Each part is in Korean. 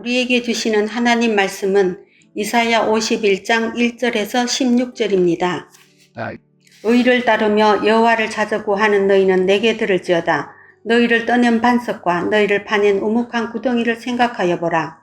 우리에게 주시는 하나님 말씀은 이사야 51장 1절에서 16절입니다. 의를 따르며 여호와를 찾아 구하는 너희는 내게 들을지어다. 너희를 떠낸 반석과 너희를 파낸 우묵한 구덩이를 생각하여 보라.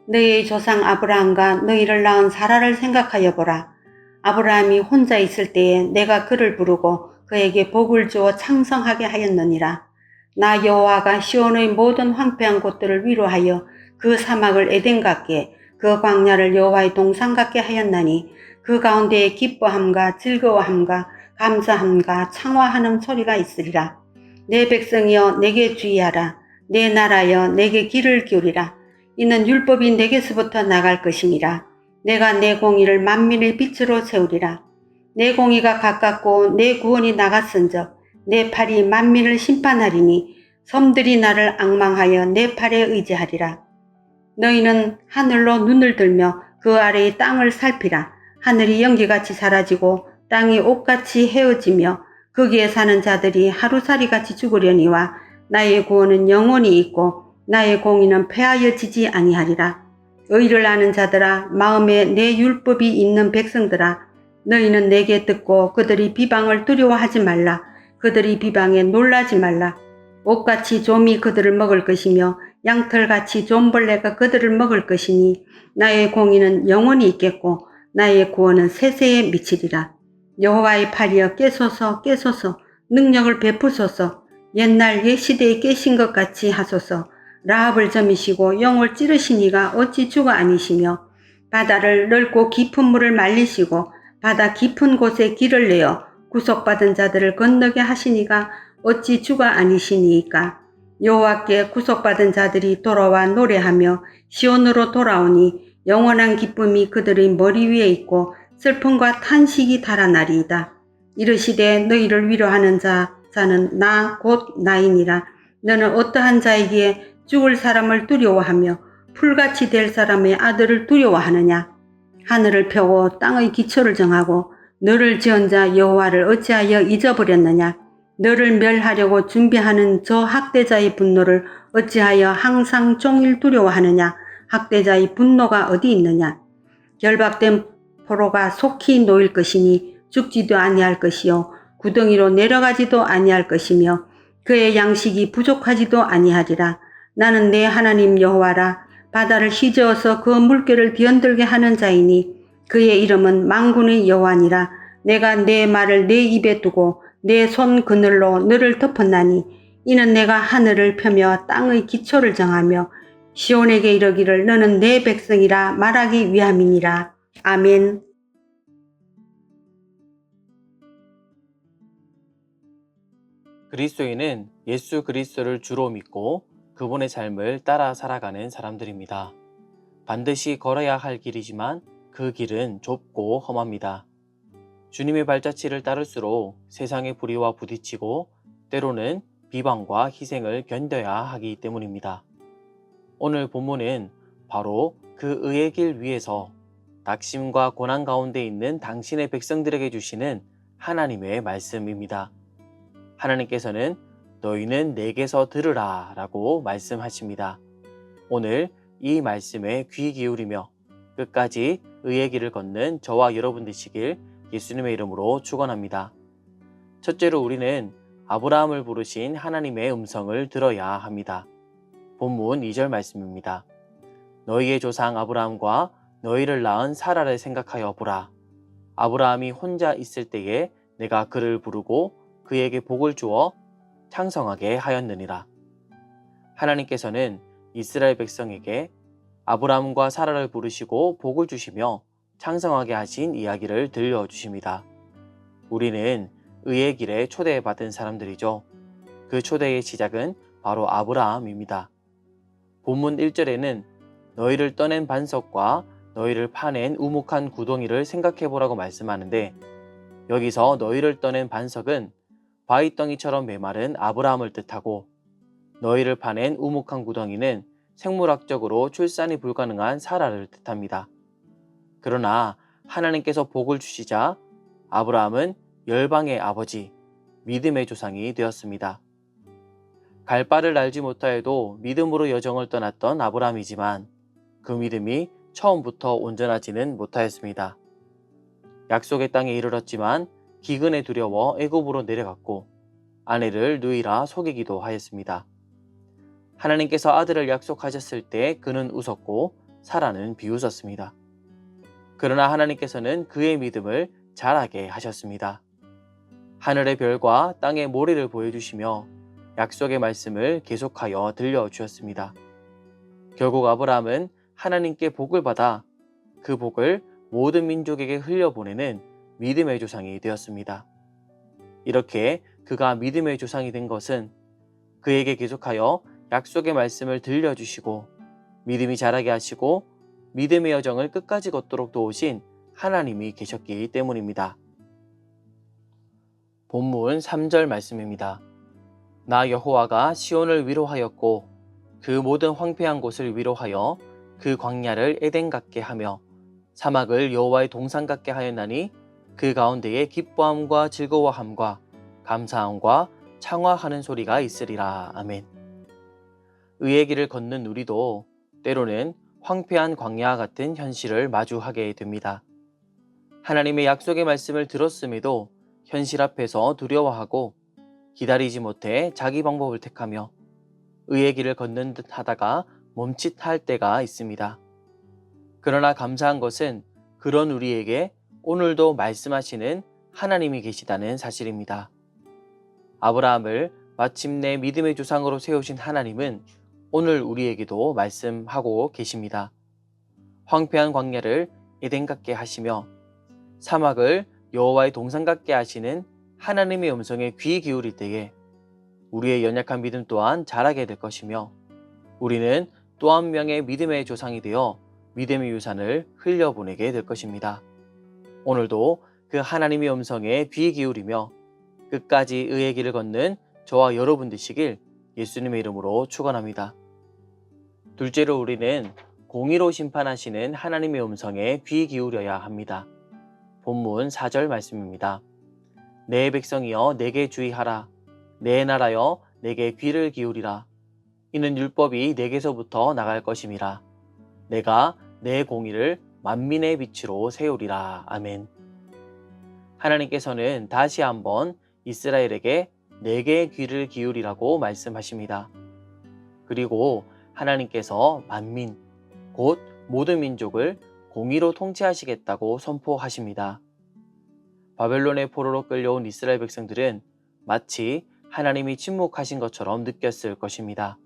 너희의 조상 아브라함과 너희를 낳은 사라를 생각하여 보라. 아브라함이 혼자 있을 때에 내가 그를 부르고 그에게 복을 주어 창성하게 하였느니라. 나 여호와가 시온의 모든 황폐한 곳들을 위로하여 그 사막을 에덴 같게 그 광야를 여호와의 동산 같게 하였나니 그 가운데에 기뻐함과 즐거워함과 감사함과 창화하는 소리가 있으리라. 내 백성이여 내게 주의하라. 내 나라여 내게 귀를 기울이라. 이는 율법이 내게서부터 나갈 것이니라. 내가 내 공의를 만민의 빛으로 세우리라. 내 공의가 가깝고 내 구원이 나갔은즉 내 팔이 만민을 심판하리니 섬들이 나를 앙망하여 내 팔에 의지하리라. 너희는 하늘로 눈을 들며 그 아래의 땅을 살피라. 하늘이 연기같이 사라지고 땅이 옷같이 헤어지며 거기에 사는 자들이 하루살이같이 죽으려니와 나의 구원은 영원히 있고 나의 공의는 폐하여지지 아니하리라. 의를 아는 자들아, 마음에 내 율법이 있는 백성들아, 너희는 내게 듣고 그들이 비방을 두려워하지 말라. 그들이 비방에 놀라지 말라. 옷같이 좀이 그들을 먹을 것이며 양털같이 좀벌레가 그들을 먹을 것이니 나의 공의는 영원히 있겠고 나의 구원은 세세에 미치리라. 여호와의 팔이여 깨소서 깨소서 능력을 베푸소서. 옛날 옛시대에 깨신 것 같이 하소서. 라합을 점이시고 영을 찌르신 이가 어찌 주가 아니시며 바다를 넓고 깊은 물을 말리시고 바다 깊은 곳에 길을 내어 구속받은 자들을 건너게 하신 이가 어찌 주가 아니시니이까. 여호와께 구속받은 자들이 돌아와 노래하며 시온으로 돌아오니 영원한 기쁨이 그들의 머리 위에 있고 슬픔과 탄식이 달아나리이다. 이르시되 너희를 위로하는 자는 나 곧 나이니라. 너는 어떠한 자이기에 죽을 사람을 두려워하며 풀같이 될 사람의 아들을 두려워하느냐. 하늘을 펴고 땅의 기초를 정하고 너를 지은 자 여호와를 어찌하여 잊어버렸느냐. 너를 멸하려고 준비하는 저 학대자의 분노를 어찌하여 항상 종일 두려워하느냐. 학대자의 분노가 어디 있느냐. 결박된 포로가 속히 놓일 것이니 죽지도 아니할 것이요 구덩이로 내려가지도 아니할 것이며 그의 양식이 부족하지도 아니하리라. 나는 내 하나님 여호와라. 바다를 휘저어서 그 물결을 변들게 하는 자이니 그의 이름은 만군의 여호와니라. 내가 내 말을 내 입에 두고 내 손 그늘로 너를 덮었나니 이는 내가 하늘을 펴며 땅의 기초를 정하며 시온에게 이르기를 너는 내 백성이라 말하기 위함이니라. 아멘. 그리스도인은 예수 그리스도를 주로 믿고 그분의 삶을 따라 살아가는 사람들입니다. 반드시 걸어야 할 길이지만 그 길은 좁고 험합니다. 주님의 발자취를 따를수록 세상의 불의와 부딪히고 때로는 비방과 희생을 견뎌야 하기 때문입니다. 오늘 본문은 바로 그 의의 길 위에서 낙심과 고난 가운데 있는 당신의 백성들에게 주시는 하나님의 말씀입니다. 하나님께서는 너희는 내게서 들으라 라고 말씀하십니다. 오늘 이 말씀에 귀 기울이며 끝까지 의의 길을 걷는 저와 여러분 되시길 예수님의 이름으로 축원합니다. 첫째로 우리는 아브라함을 부르신 하나님의 음성을 들어야 합니다. 본문 2절 말씀입니다. 너희의 조상 아브라함과 너희를 낳은 사라를 생각하여 보라. 아브라함이 혼자 있을 때에 내가 그를 부르고 그에게 복을 주어 창성하게 하였느니라. 하나님께서는 이스라엘 백성에게 아브라함과 사라를 부르시고 복을 주시며 창성하게 하신 이야기를 들려주십니다. 우리는 의의 길에 초대받은 사람들이죠. 그 초대의 시작은 바로 아브라함입니다. 본문 1절에는 너희를 떠낸 반석과 너희를 파낸 우묵한 구덩이를 생각해보라고 말씀하는데 여기서 너희를 떠낸 반석은 바위덩이처럼 메마른 아브라함을 뜻하고 너희를 파낸 우묵한 구덩이는 생물학적으로 출산이 불가능한 사라를 뜻합니다. 그러나 하나님께서 복을 주시자 아브라함은 열방의 아버지, 믿음의 조상이 되었습니다. 갈 바를 알지 못하여도 믿음으로 여정을 떠났던 아브라함이지만 그 믿음이 처음부터 온전하지는 못하였습니다. 약속의 땅에 이르렀지만 기근에 두려워 애굽으로 내려갔고 아내를 누이라 속이기도 하였습니다. 하나님께서 아들을 약속하셨을 때 그는 웃었고 사라는 비웃었습니다. 그러나 하나님께서는 그의 믿음을 자라게 하셨습니다. 하늘의 별과 땅의 모래를 보여주시며 약속의 말씀을 계속하여 들려주셨습니다. 결국 아브라함은 하나님께 복을 받아 그 복을 모든 민족에게 흘려보내는 믿음의 조상이 되었습니다. 이렇게 그가 믿음의 조상이 된 것은 그에게 계속하여 약속의 말씀을 들려주시고 믿음이 자라게 하시고 믿음의 여정을 끝까지 걷도록 도우신 하나님이 계셨기 때문입니다. 본문 3절 말씀입니다. 나 여호와가 시온을 위로하였고 그 모든 황폐한 곳을 위로하여 그 광야를 에덴 같게 하며 사막을 여호와의 동산 같게 하였나니 그 가운데에 기뻐함과 즐거워함과 감사함과 창화하는 소리가 있으리라. 아멘. 의의 길을 걷는 우리도 때로는 황폐한 광야와 같은 현실을 마주하게 됩니다. 하나님의 약속의 말씀을 들었음에도 현실 앞에서 두려워하고 기다리지 못해 자기 방법을 택하며 의의 길을 걷는 듯 하다가 멈칫할 때가 있습니다. 그러나 감사한 것은 그런 우리에게 오늘도 말씀하시는 하나님이 계시다는 사실입니다. 아브라함을 마침내 믿음의 조상으로 세우신 하나님은 오늘 우리에게도 말씀하고 계십니다. 황폐한 광야를 에덴 같게 하시며 사막을 여호와의 동산 같게 하시는 하나님의 음성에 귀 기울일 때에 우리의 연약한 믿음 또한 자라게 될 것이며 우리는 또 한 명의 믿음의 조상이 되어 믿음의 유산을 흘려보내게 될 것입니다. 오늘도 그 하나님의 음성에 귀 기울이며 끝까지 의의 길을 걷는 저와 여러분 되시길 예수님의 이름으로 축원합니다. 둘째로 우리는 공의로 심판하시는 하나님의 음성에 귀 기울여야 합니다. 본문 4절 말씀입니다. 내 백성이여 내게 주의하라. 내 나라여 내게 귀를 기울이라. 이는 율법이 내게서부터 나갈 것임이라. 내가 내 공의를 만민의 빛으로 세우리라. 아멘. 하나님께서는 다시 한번 이스라엘에게 내게 귀를 기울이라고 말씀하십니다. 그리고 하나님께서 만민, 곧 모든 민족을 공의로 통치하시겠다고 선포하십니다. 바벨론의 포로로 끌려온 이스라엘 백성들은 마치 하나님이 침묵하신 것처럼 느꼈을 것입니다.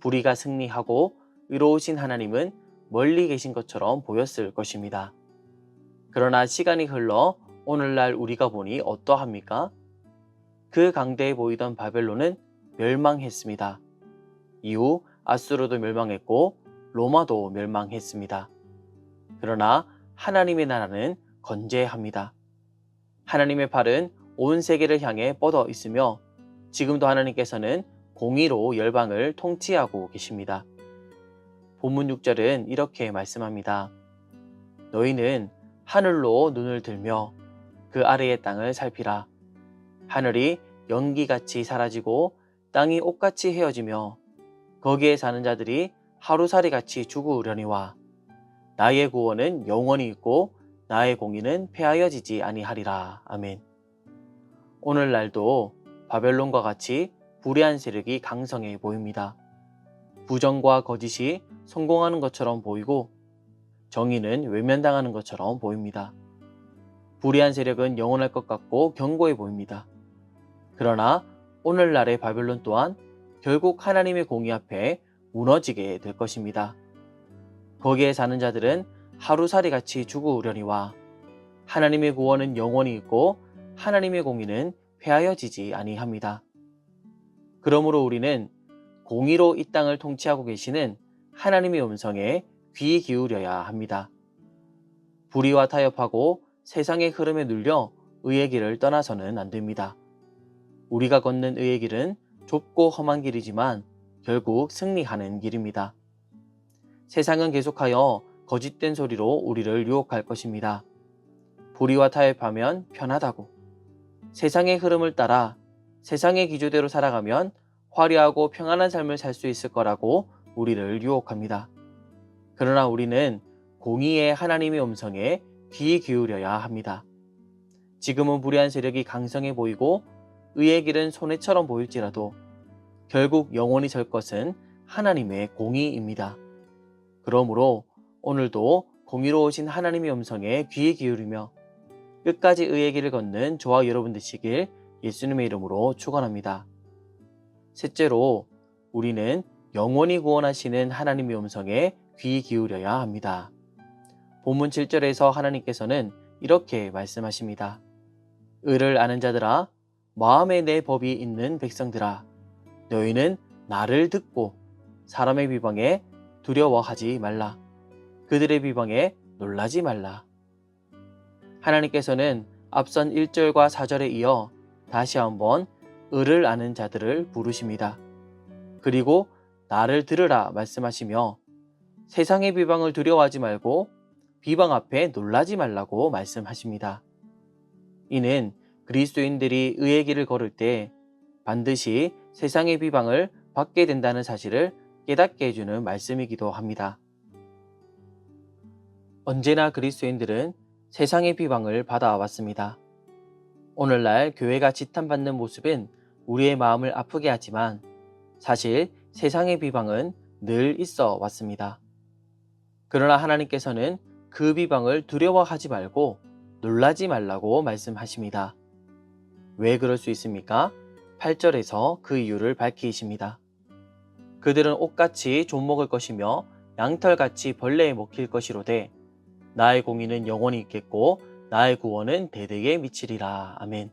불의가 승리하고 의로우신 하나님은 멀리 계신 것처럼 보였을 것입니다. 그러나 시간이 흘러 오늘날 우리가 보니 어떠합니까? 그 강대해 보이던 바벨론은 멸망했습니다. 이후 아수르도 멸망했고 로마도 멸망했습니다. 그러나 하나님의 나라는 건재합니다. 하나님의 팔은 온 세계를 향해 뻗어 있으며 지금도 하나님께서는 공의로 열방을 통치하고 계십니다. 본문 6절은 이렇게 말씀합니다. 너희는 하늘로 눈을 들며 그 아래의 땅을 살피라. 하늘이 연기같이 사라지고 땅이 옷같이 헤어지며 거기에 사는 자들이 하루살이같이 죽으려니와 나의 구원은 영원히 있고 나의 공의는 폐하여지지 아니하리라. 아멘. 오늘날도 바벨론과 같이 불의한 세력이 강성해 보입니다. 부정과 거짓이 성공하는 것처럼 보이고 정의는 외면당하는 것처럼 보입니다. 불의한 세력은 영원할 것 같고 견고해 보입니다. 그러나 오늘날의 바벨론 또한 결국 하나님의 공의 앞에 무너지게 될 것입니다. 거기에 사는 자들은 하루살이같이 죽으려니와 하나님의 구원은 영원히 있고 하나님의 공의는 폐하여지지 아니합니다. 그러므로 우리는 공의로 이 땅을 통치하고 계시는 하나님의 음성에 귀 기울여야 합니다. 불의와 타협하고 세상의 흐름에 눌려 의의 길을 떠나서는 안 됩니다. 우리가 걷는 의의 길은 좁고 험한 길이지만 결국 승리하는 길입니다. 세상은 계속하여 거짓된 소리로 우리를 유혹할 것입니다. 불의와 타협하면 편하다고, 세상의 흐름을 따라 세상의 기조대로 살아가면 화려하고 평안한 삶을 살 수 있을 거라고 우리를 유혹합니다. 그러나 우리는 공의의 하나님의 음성에 귀 기울여야 합니다. 지금은 불의한 세력이 강성해 보이고 의의 길은 손해처럼 보일지라도 결국 영원히 설 것은 하나님의 공의입니다. 그러므로 오늘도 공의로우신 하나님의 음성에 귀 기울이며 끝까지 의의 길을 걷는 저와 여러분 되시길 예수님의 이름으로 축원합니다. 셋째로 우리는 영원히 구원하시는 하나님의 음성에 귀 기울여야 합니다. 본문 7절에서 하나님께서는 이렇게 말씀하십니다. 의를 아는 자들아, 마음에 내 법이 있는 백성들아, 너희는 나를 듣고 사람의 비방에 두려워하지 말라. 그들의 비방에 놀라지 말라. 하나님께서는 앞선 1절과 4절에 이어 다시 한번 의를 아는 자들을 부르십니다. 그리고 나를 들으라 말씀하시며 세상의 비방을 두려워하지 말고 비방 앞에 놀라지 말라고 말씀하십니다. 이는 그리스도인들이 의의 길을 걸을 때 반드시 세상의 비방을 받게 된다는 사실을 깨닫게 해주는 말씀이기도 합니다. 언제나 그리스도인들은 세상의 비방을 받아왔습니다. 오늘날 교회가 지탄받는 모습은 우리의 마음을 아프게 하지만 사실 세상의 비방은 늘 있어 왔습니다. 그러나 하나님께서는 그 비방을 두려워하지 말고 놀라지 말라고 말씀하십니다. 왜 그럴 수 있습니까? 8절에서 그 이유를 밝히십니다. 그들은 옷같이 좀먹을 것이며 양털같이 벌레에 먹힐 것이로되 나의 공의는 영원히 있겠고 나의 구원은 대대에 미치리라. 아멘.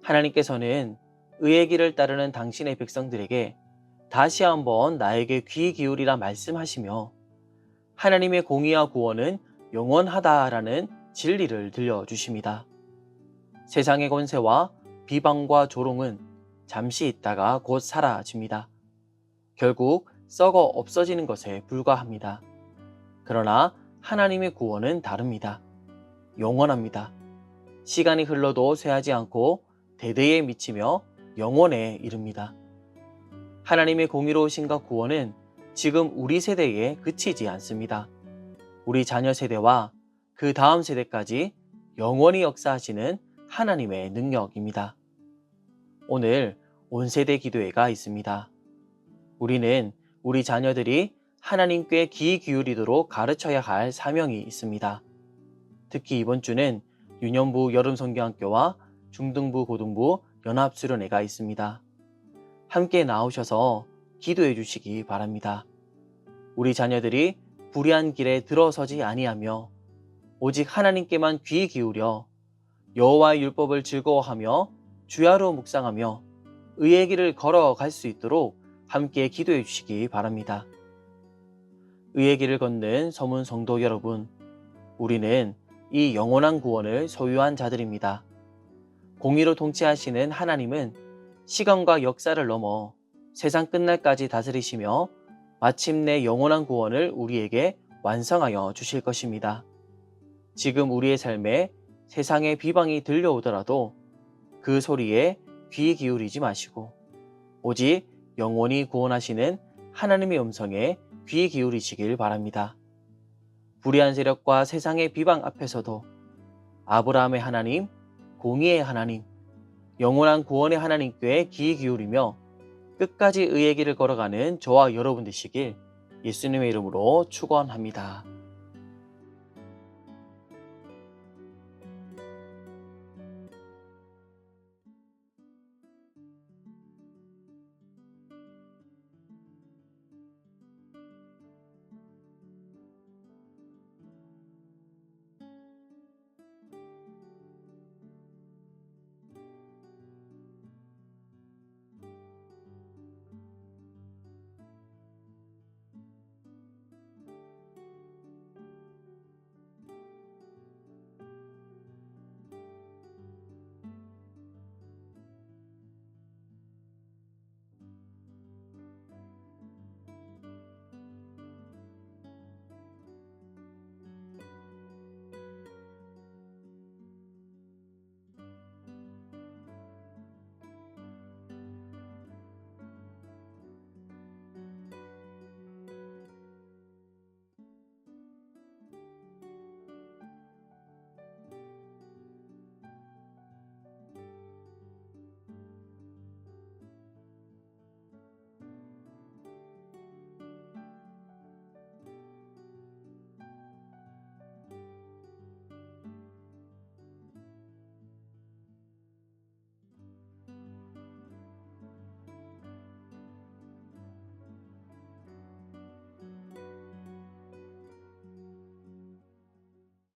하나님께서는 의의 길을 따르는 당신의 백성들에게 다시 한번 나에게 귀 기울이라 말씀하시며 하나님의 공의와 구원은 영원하다라는 진리를 들려주십니다. 세상의 권세와 비방과 조롱은 잠시 있다가 곧 사라집니다. 결국 썩어 없어지는 것에 불과합니다. 그러나 하나님의 구원은 다릅니다. 영원합니다. 시간이 흘러도 쇠하지 않고 대대에 미치며 영원에 이릅니다. 하나님의 공의로우심과 구원은 지금 우리 세대에 그치지 않습니다. 우리 자녀 세대와 그 다음 세대까지 영원히 역사하시는 하나님의 능력입니다. 오늘 온 세대 기도회가 있습니다. 우리는 우리 자녀들이 하나님께 귀 기울이도록 가르쳐야 할 사명이 있습니다. 특히 이번 주는 유년부 여름성경학교와 중등부 고등부 연합수련회가 있습니다. 함께 나오셔서 기도해 주시기 바랍니다. 우리 자녀들이 불의한 길에 들어서지 아니하며 오직 하나님께만 귀 기울여 여호와의 율법을 즐거워하며 주야로 묵상하며 의의 길을 걸어갈 수 있도록 함께 기도해 주시기 바랍니다. 의의 길을 걷는 서문 성도 여러분, 우리는 이 영원한 구원을 소유한 자들입니다. 공의로 통치하시는 하나님은 시간과 역사를 넘어 세상 끝날까지 다스리시며 마침내 영원한 구원을 우리에게 완성하여 주실 것입니다. 지금 우리의 삶에 세상의 비방이 들려오더라도 그 소리에 귀 기울이지 마시고 오직 영원히 구원하시는 하나님의 음성에 귀 기울이시길 바랍니다. 불의한 세력과 세상의 비방 앞에서도 아브라함의 하나님, 공의의 하나님, 영원한 구원의 하나님께 귀 기울이며 끝까지 의의 길을 걸어가는 저와 여러분 되시길 예수님의 이름으로 축원합니다.